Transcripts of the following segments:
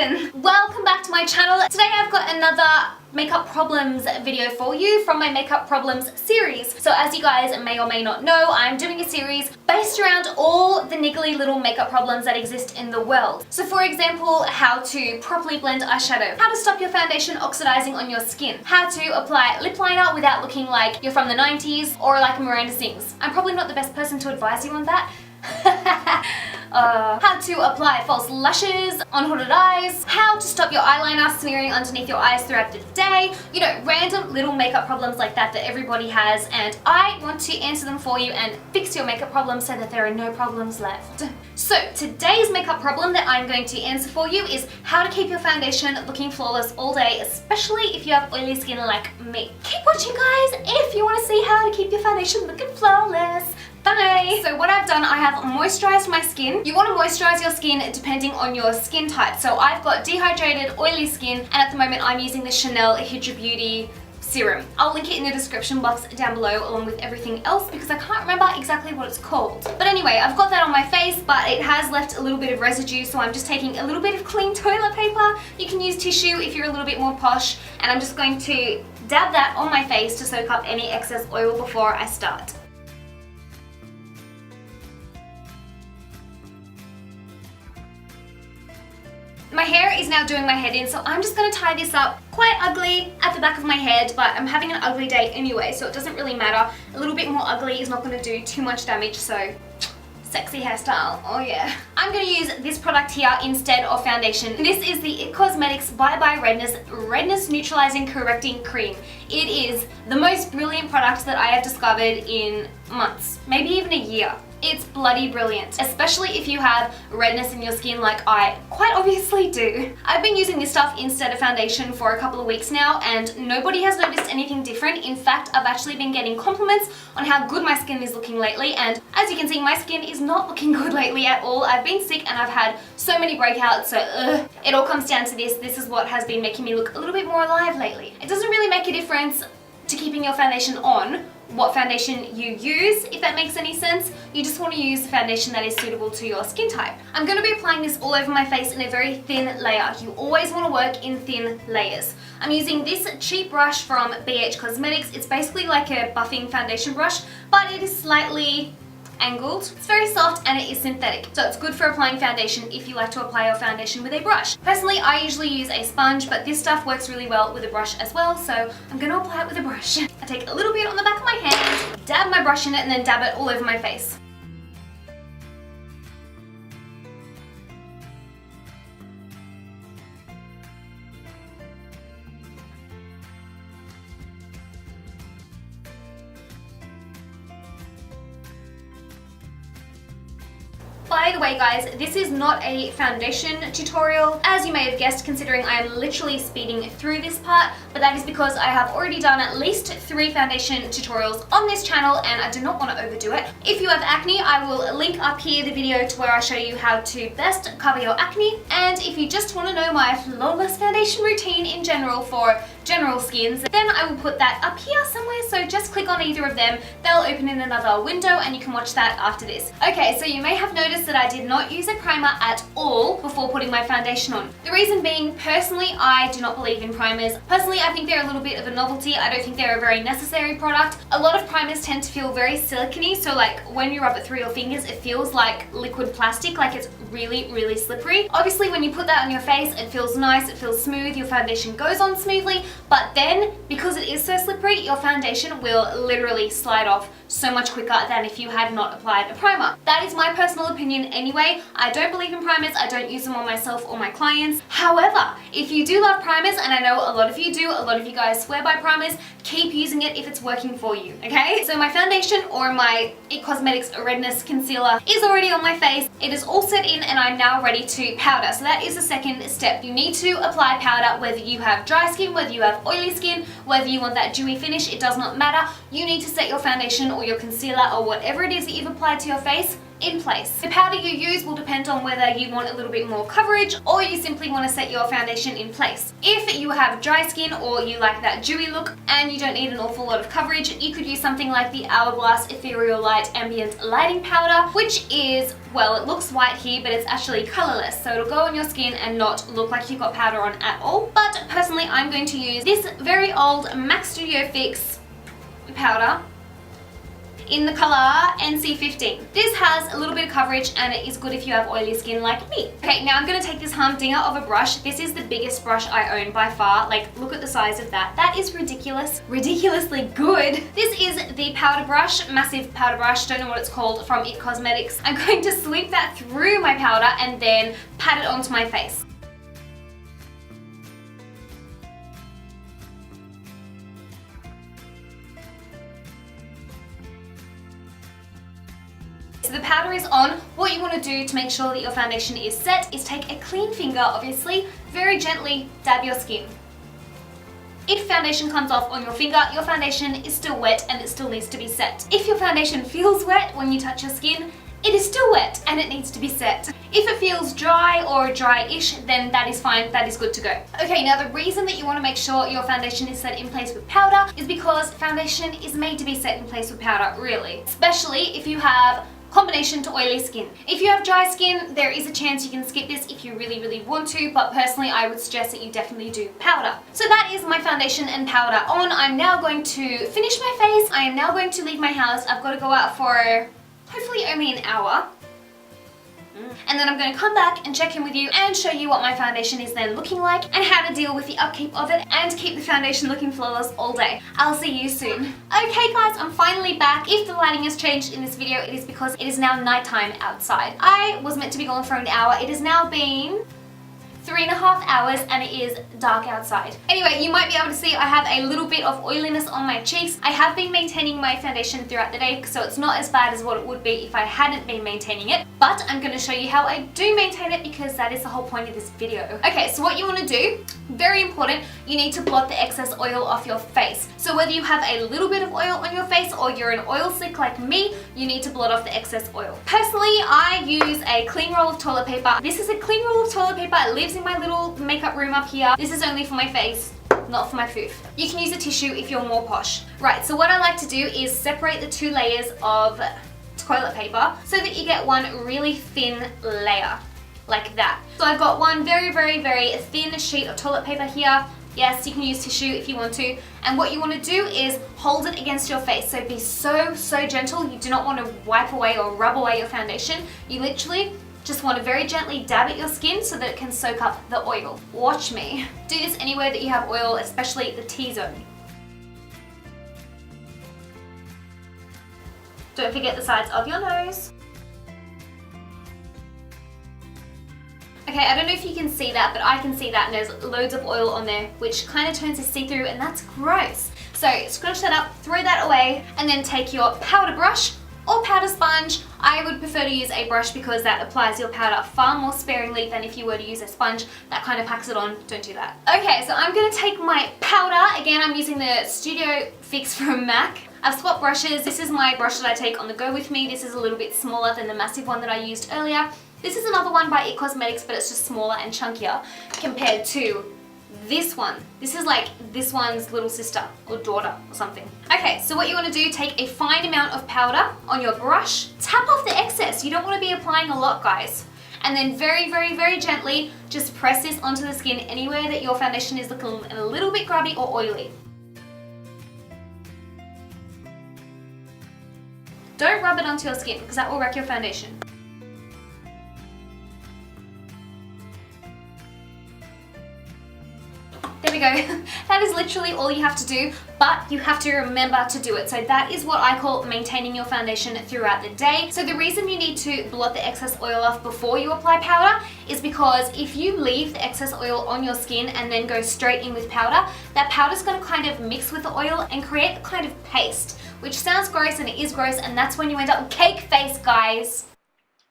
even. Welcome back to my channel. Today I've got another makeup problems video for you from my makeup problems series. So as you guys may or may not know, I'm doing a series based around all the niggly little makeup problems that exist in the world. So for example, how to properly blend eyeshadow, how to stop your foundation oxidizing on your skin, how to apply lip liner without looking like you're from the 90s or like Miranda Sings. I'm probably not the best person to advise you on that. How to apply false lashes on hooded eyes, how to stop your eyeliner smearing underneath your eyes throughout the day, you know, random little makeup problems like that that everybody has, and I want to answer them for you and fix your makeup problems so that there are no problems left. So today's makeup problem that I'm going to answer for you is how to keep your foundation looking flawless all day, especially if you have oily skin like me. Keep watching guys if you want to see how to keep your foundation looking flawless. Bye! So what I've done, I have moisturized my skin. You want to moisturize your skin depending on your skin type. So I've got dehydrated, oily skin, and at the moment I'm using the Chanel Hydra Beauty serum. I'll link it in the description box down below along with everything else because I can't remember exactly what it's called. But anyway, I've got that on my face, but it has left a little bit of residue, so I'm just taking a little bit of clean toilet paper. You can use tissue if you're a little bit more posh, and I'm just going to dab that on my face to soak up any excess oil before I start. My hair is now doing my head in, so I'm just going to tie this up quite ugly at the back of my head, but I'm having an ugly day anyway, so it doesn't really matter. A little bit more ugly is not going to do too much damage, so sexy hairstyle, oh yeah. I'm going to use this product here instead of foundation. This is the It Cosmetics Bye Bye Redness Neutralizing Correcting Cream. It is the most brilliant product that I have discovered in months, maybe even a year. It's bloody brilliant, especially if you have redness in your skin like I quite obviously do. I've been using this stuff instead of foundation for a couple of weeks now and nobody has noticed anything different. In fact, I've actually been getting compliments on how good my skin is looking lately, and as you can see, my skin is not looking good lately at all. I've been sick and I've had so many breakouts, so it all comes down to this. This is what has been making me look a little bit more alive lately. It doesn't really make a difference to keeping your foundation on what foundation you use, if that makes any sense. You just want to use the foundation that is suitable to your skin type. I'm going to be applying this all over my face in a very thin layer. You always want to work in thin layers. I'm using this cheap brush from BH Cosmetics. It's basically like a buffing foundation brush, but it is slightly angled. It's very soft and it is synthetic, so it's good for applying foundation if you like to apply your foundation with a brush. Personally, I usually use a sponge, but this stuff works really well with a brush as well, so I'm going to apply it with a brush. I take a little bit on the back of my hand, dab my brush in it, and then dab it all over my face. By the way guys, this is not a foundation tutorial, as you may have guessed, considering I am literally speeding through this part, but that is because I have already done at least 3 foundation tutorials on this channel and I do not want to overdo it. If you have acne, I will link up here the video to where I show you how to best cover your acne, and if you just want to know my flawless foundation routine in general for general skins, then I will put that up here somewhere, so just click on either of them. They'll open in another window and you can watch that after this. Okay, so you may have noticed that I did not use a primer at all before putting my foundation on. The reason being, personally, I do not believe in primers. Personally, I think they're a little bit of a novelty. I don't think they're a very necessary product. A lot of primers tend to feel very silicone-y, so like when you rub it through your fingers, it feels like liquid plastic, like it's really, really slippery. Obviously, when you put that on your face, it feels nice, it feels smooth, your foundation goes on smoothly, but then, because it is so slippery, your foundation will literally slide off so much quicker than if you had not applied a primer. That is my personal opinion anyway. I don't believe in primers, I don't use them on myself or my clients. However, if you do love primers, and I know a lot of you do, a lot of you guys swear by primers, keep using it if it's working for you, okay? So my foundation, or my It Cosmetics Redness Concealer, is already on my face. It is all set in and I'm now ready to powder. So that is the second step. You need to apply powder whether you have dry skin, whether you have oily skin, whether you want that dewy finish, it does not matter. You need to set your foundation or your concealer or whatever it is that you've applied to your face in place. The powder you use will depend on whether you want a little bit more coverage or you simply want to set your foundation in place. If you have dry skin or you like that dewy look and you don't need an awful lot of coverage, you could use something like the Hourglass Ethereal Light Ambient Lighting Powder, which is, well, it looks white here, but it's actually colorless, so it'll go on your skin and not look like you've got powder on at all. But personally, I'm going to use this very old MAC Studio Fix powder in the color NC15. This has a little bit of coverage and it is good if you have oily skin like me. Okay, now I'm going to take this humdinger of a brush. This is the biggest brush I own by far. Like, look at the size of that. That is ridiculous. Ridiculously good. This is the powder brush, massive powder brush, don't know what it's called, from It Cosmetics. I'm going to sweep that through my powder and then pat it onto my face. So the powder is on. What you want to do to make sure that your foundation is set is take a clean finger, obviously, very gently dab your skin. If foundation comes off on your finger, your foundation is still wet and it still needs to be set. If your foundation feels wet when you touch your skin, it is still wet and it needs to be set. If it feels dry or dry-ish, then that is fine, that is good to go. Okay, now the reason that you want to make sure your foundation is set in place with powder is because foundation is made to be set in place with powder, really. Especially if you have combination to oily skin. If you have dry skin, there is a chance you can skip this if you really want to, but personally I would suggest that you definitely do powder. So that is my foundation and powder on. I'm now going to finish my face. I am now going to leave my house. I've got to go out for hopefully only an hour. And then I'm going to come back and check in with you and show you what my foundation is then looking like and how to deal with the upkeep of it and keep the foundation looking flawless all day. I'll see you soon. Okay guys, I'm finally back. If the lighting has changed in this video, it is because it is now nighttime outside. I was meant to be gone for an hour. It has now been 3.5 hours and it is dark outside. Anyway, you might be able to see I have a little bit of oiliness on my cheeks. I have been maintaining my foundation throughout the day, so it's not as bad as what it would be if I hadn't been maintaining it. But I'm going to show you how I do maintain it because that is the whole point of this video. Okay, so what you want to do, very important, you need to blot the excess oil off your face. So whether you have a little bit of oil on your face or you're an oil slick like me, you need to blot off the excess oil. Personally, I use a clean roll of toilet paper. This is a clean roll of toilet paper. It lives in my little makeup room up here. This is only for my face, not for my foof. You can use a tissue if you're more posh. Right, so what I like to do is separate the two layers of toilet paper so that you get one really thin layer, like that. So I've got one very thin sheet of toilet paper here. Yes, you can use tissue if you want to. And what you want to do is hold it against your face. So be so gentle. You do not want to wipe away or rub away your foundation. You literally just want to very gently dab at your skin so that it can soak up the oil. Watch me. Do this anywhere that you have oil, especially the T-zone. Don't forget the sides of your nose. Okay, I don't know if you can see that, but I can see that, and there's loads of oil on there, which kind of turns it see-through, and that's gross. So scrunch that up, throw that away, and then take your powder brush or powder sponge. I would prefer to use a brush because that applies your powder far more sparingly than if you were to use a sponge. That kind of packs it on. Don't do that. Okay, so I'm going to take my powder. Again, I'm using the Studio Fix from MAC. I've swapped brushes. This is my brush that I take on the go with me. This is a little bit smaller than the massive one that I used earlier. This is another one by It Cosmetics, but it's just smaller and chunkier compared to this one. This is like this one's little sister or daughter or something. Okay, so what you want to do, take a fine amount of powder on your brush, tap off the excess. You don't want to be applying a lot, guys. And then very gently just press this onto the skin anywhere that your foundation is looking a little bit grubby or oily. Don't rub it onto your skin because that will wreck your foundation. There we go. That is literally all you have to do, but you have to remember to do it. So that is what I call maintaining your foundation throughout the day. So the reason you need to blot the excess oil off before you apply powder is because if you leave the excess oil on your skin and then go straight in with powder, that powder's going to kind of mix with the oil and create a kind of paste, which sounds gross and it is gross, and that's when you end up with cake face, guys.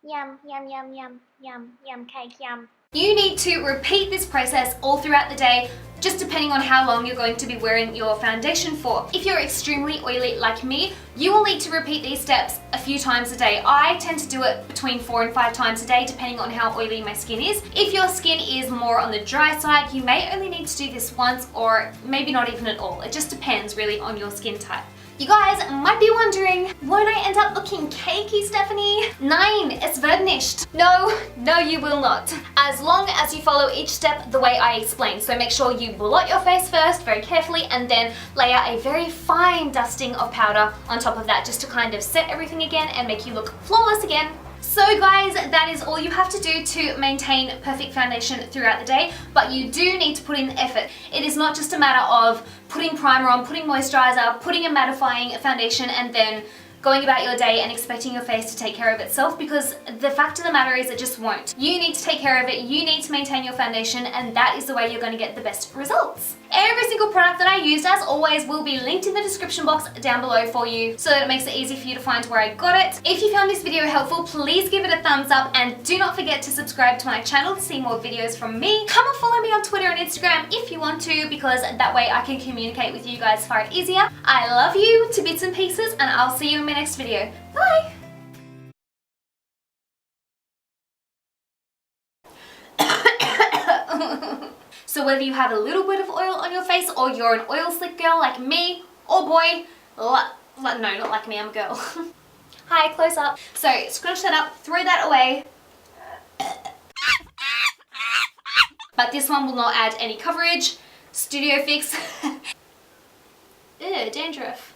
Yum, yum, yum, yum, yum, yum, cake, yum. You need to repeat this process all throughout the day, just depending on how long you're going to be wearing your foundation for. If you're extremely oily like me, you will need to repeat these steps a few times a day. I tend to do it between 4 and 5 times a day, depending on how oily my skin is. If your skin is more on the dry side, you may only need to do this once, or maybe not even at all. It just depends really on your skin type. You guys might be wondering, won't I end up looking cakey, Stephanie? Nein, es wird nicht. No, you will not. As long as you follow each step the way I explained. So make sure you blot your face first very carefully and then layer a very fine dusting of powder on top of that, just to kind of set everything again and make you look flawless again. So guys, that is all you have to do to maintain perfect foundation throughout the day, but you do need to put in the effort. It is not just a matter of putting primer on, putting moisturizer, putting a mattifying foundation, and then going about your day and expecting your face to take care of itself, because the fact of the matter is it just won't. You need to take care of it, you need to maintain your foundation, and that is the way you're going to get the best results. Every single product that I used, as always, will be linked in the description box down below for you, so that it makes it easy for you to find where I got it. If you found this video helpful, please give it a thumbs up, and do not forget to subscribe to my channel to see more videos from me. Come and follow me on Twitter and Instagram if you want to, because that way I can communicate with you guys far easier. I love you to bits and pieces, and I'll see you in my next video. Bye! So whether you have a little bit of oil on your face, or you're an oil slick girl like me, or boy, no, not like me, I'm a girl. Hi, close up. So scrunch that up, throw that away. But this one will not add any coverage. Studio fix. Ew, dandruff.